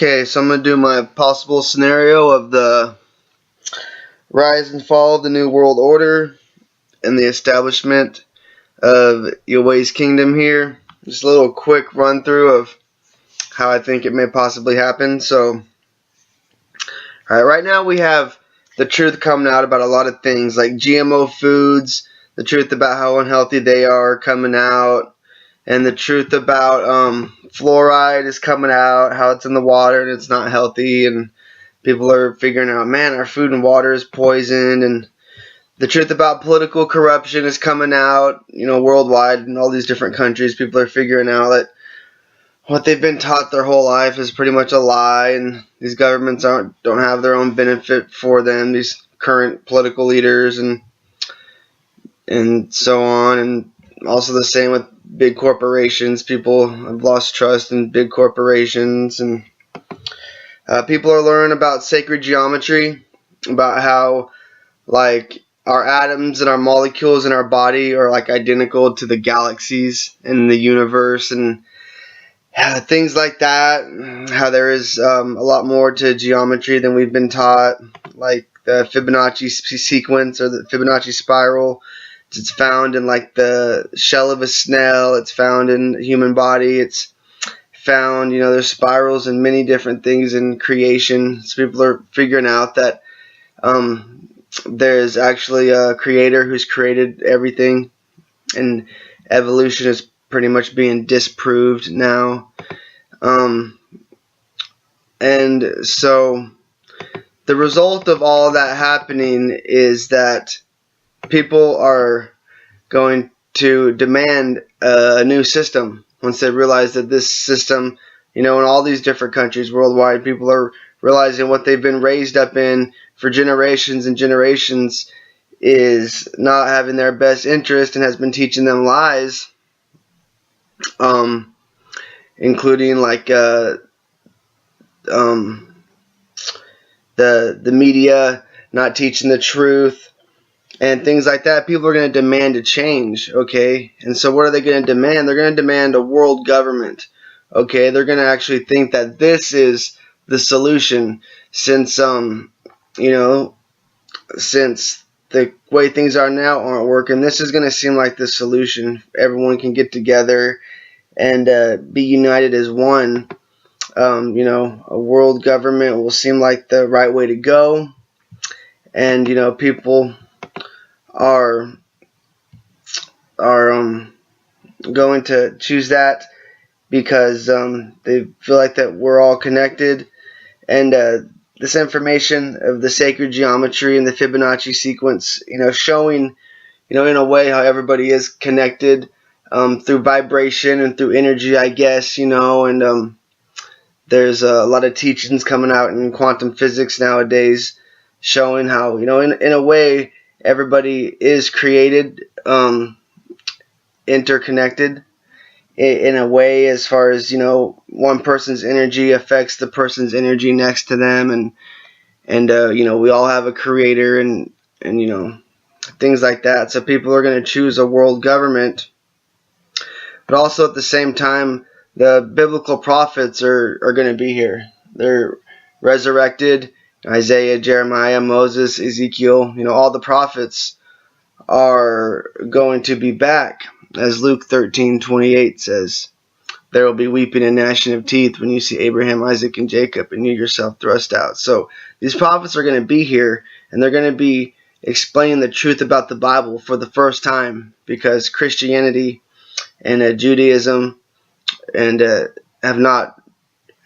Okay, so I'm going to do my possible scenario of the rise and fall of the New World Order and the establishment of YAHWEH'S Kingdom here. Just a little quick run through of how I think it may possibly happen. So, alright, right now we have the truth coming out about a lot of things like GMO foods, the truth about how unhealthy they are coming out, and the truth about fluoride is coming out, how it's in the water and it's not healthy, and people are figuring out, man, our food and water is poisoned, and the truth about political corruption is coming out, worldwide in all these different countries. People are figuring out that what they've been taught their whole life is pretty much a lie, and these governments don't have their own benefit for them, these current political leaders, and so on. And also the same with big corporations. People have lost trust in big corporations, and people are learning about sacred geometry, about how like our atoms and our molecules in our body are like identical to the galaxies in the universe, and things like that. How there is a lot more to geometry than we've been taught, like the Fibonacci sequence or the Fibonacci spiral. It's found in like the shell of a snail. It's found in the human body. It's found, there's spirals and many different things in creation. So people are figuring out that there's actually a creator who's created everything, and evolution is pretty much being disproved now. And so the result of all of that happening is that people are going to demand a new system once they realize that this system, in all these different countries worldwide, people are realizing what they've been raised up in for generations and generations is not having their best interest and has been teaching them lies, including like the media not teaching the truth and things like that. People are going to demand a change, okay? And so what are they going to demand? They're going to demand a world government, okay? They're going to actually think that this is the solution, since since the way things are now aren't working. This is going to seem like the solution. Everyone can get together and be united as one. A world government will seem like the right way to go, and people are going to choose that because they feel like that we're all connected, and this information of the sacred geometry and the Fibonacci sequence, showing, in a way how everybody is connected through vibration and through energy, I guess, and there's a lot of teachings coming out in quantum physics nowadays showing how, in a way, everybody is created interconnected in a way, as far as one person's energy affects the person's energy next to them, and we all have a creator, and things like that. So people are going to choose a world government, but also at the same time the biblical prophets are going to be here. They're resurrected. Isaiah, Jeremiah, Moses, Ezekiel, all the prophets are going to be back. As Luke 13:28 says, there will be weeping and gnashing of teeth when you see Abraham, Isaac, and Jacob, and you yourself thrust out. So these prophets are going to be here, and they're going to be explaining the truth about the Bible for the first time, because Christianity and Judaism and have not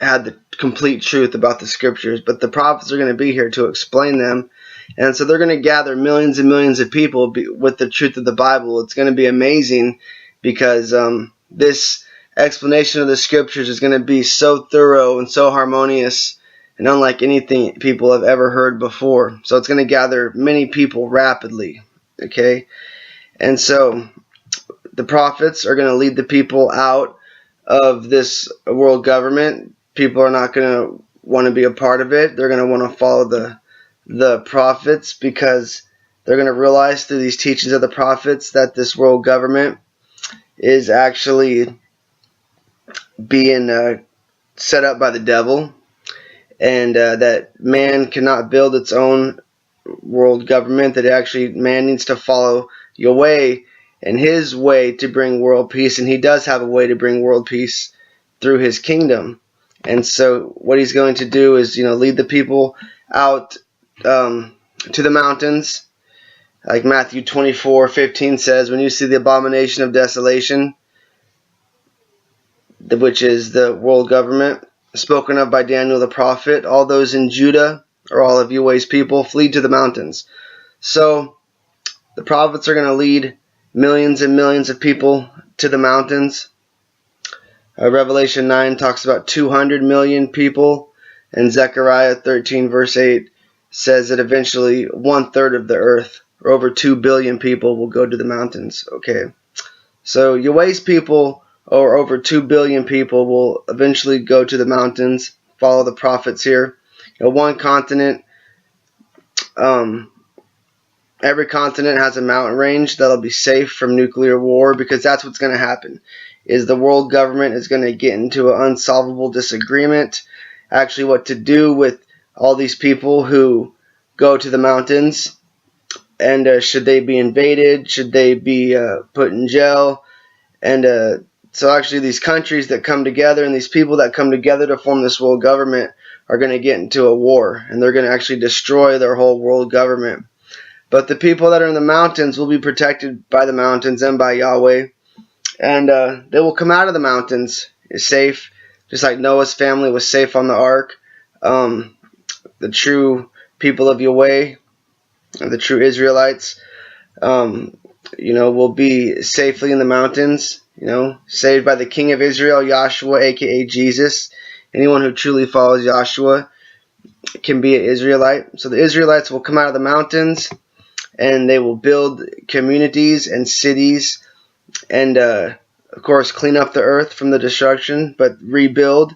had the complete truth about the scriptures, but the prophets are going to be here to explain them. And so they're going to gather millions and millions of people with the truth of the Bible. It's going to be amazing, because this explanation of the scriptures is going to be so thorough and so harmonious and unlike anything people have ever heard before. So it's going to gather many people rapidly, okay? And so the prophets are going to lead the people out of this world government. People are not going to want to be a part of it. They're going to want to follow the prophets, because they're going to realize through these teachings of the prophets that this world government is actually being set up by the devil. and that man cannot build its own world government, that actually man needs to follow Yahweh and his way to bring world peace, and he does have a way to bring world peace through his kingdom. And so what he's going to do is, lead the people out to the mountains, like Matthew 24:15 says, when you see the abomination of desolation, which is the world government, spoken of by Daniel the prophet, all those in Judah, or all of Yahweh's people, flee to the mountains. So the prophets are going to lead millions and millions of people to the mountains. Revelation 9 talks about 200 million people, and Zechariah 13 verse 8 says that eventually 1/3 of the earth, or over 2 billion people, will go to the mountains. Okay, so Yahweh's people, or over 2 billion people, will eventually go to the mountains, follow the prophets here. One continent, every continent has a mountain range that'll be safe from nuclear war, because that's what's going to happen, is the world government is going to get into an unsolvable disagreement, actually what to do with all these people who go to the mountains, and should they be invaded, should they be put in jail, and so actually these countries that come together and these people that come together to form this world government are going to get into a war, and they're going to actually destroy their whole world government. But the people that are in the mountains will be protected by the mountains and by Yahweh, and they will come out of the mountains safe, just like Noah's family was safe on the ark. The true people of Yahweh, the true Israelites, will be safely in the mountains, saved by the King of Israel, Yahshua, aka Jesus. Anyone who truly follows Yahshua can be an Israelite. So the Israelites will come out of the mountains, and they will build communities and cities, and of course clean up the earth from the destruction, but rebuild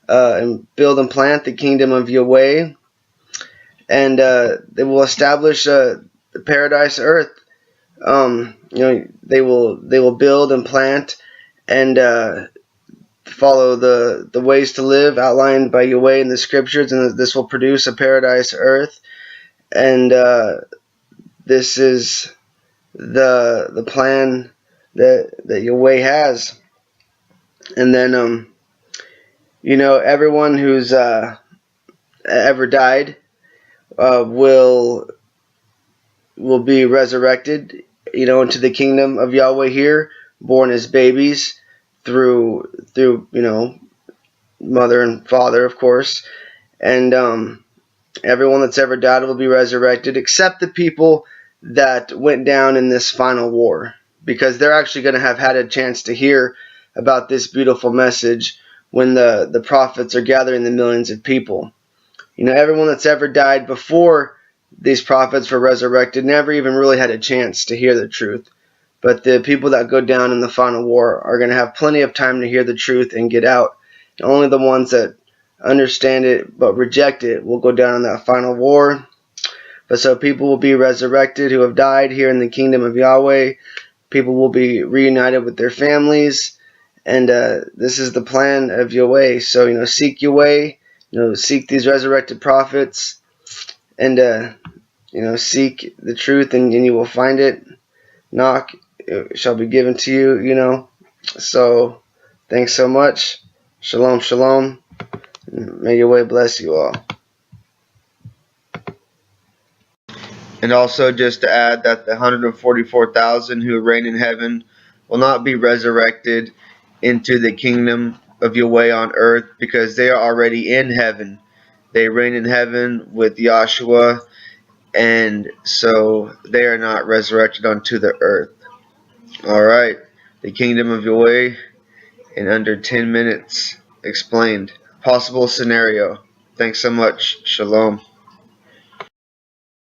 and build and plant the kingdom of Yahweh, and they will establish the paradise earth. They will build and plant and follow the ways to live outlined by Yahweh in the scriptures, and this will produce a paradise earth. And this is the plan that Yahweh has. And then everyone who's ever died will be resurrected, into the kingdom of Yahweh here, born as babies through mother and father, of course. And everyone that's ever died will be resurrected, except the people that went down in this final war, because they're actually going to have had a chance to hear about this beautiful message when the prophets are gathering the millions of people. Everyone that's ever died before these prophets were resurrected never even really had a chance to hear the truth. But the people that go down in the final war are going to have plenty of time to hear the truth and get out. And only the ones that understand it but reject it will go down in that final war. But so people will be resurrected who have died here in the kingdom of Yahweh. People will be reunited with their families. And this is the plan of Yahweh. So, seek Yahweh. Seek these resurrected prophets. And, seek the truth, and you will find it. Knock, it shall be given to you, So, thanks so much. Shalom, shalom. May Yahweh bless you all. And also, just to add that the 144,000 who reign in heaven will not be resurrected into the kingdom of Yahweh on earth, because they are already in heaven. They reign in heaven with Yahshua, and so they are not resurrected unto the earth. Alright, the kingdom of Yahweh in under 10 minutes explained. Possible scenario. Thanks so much. Shalom.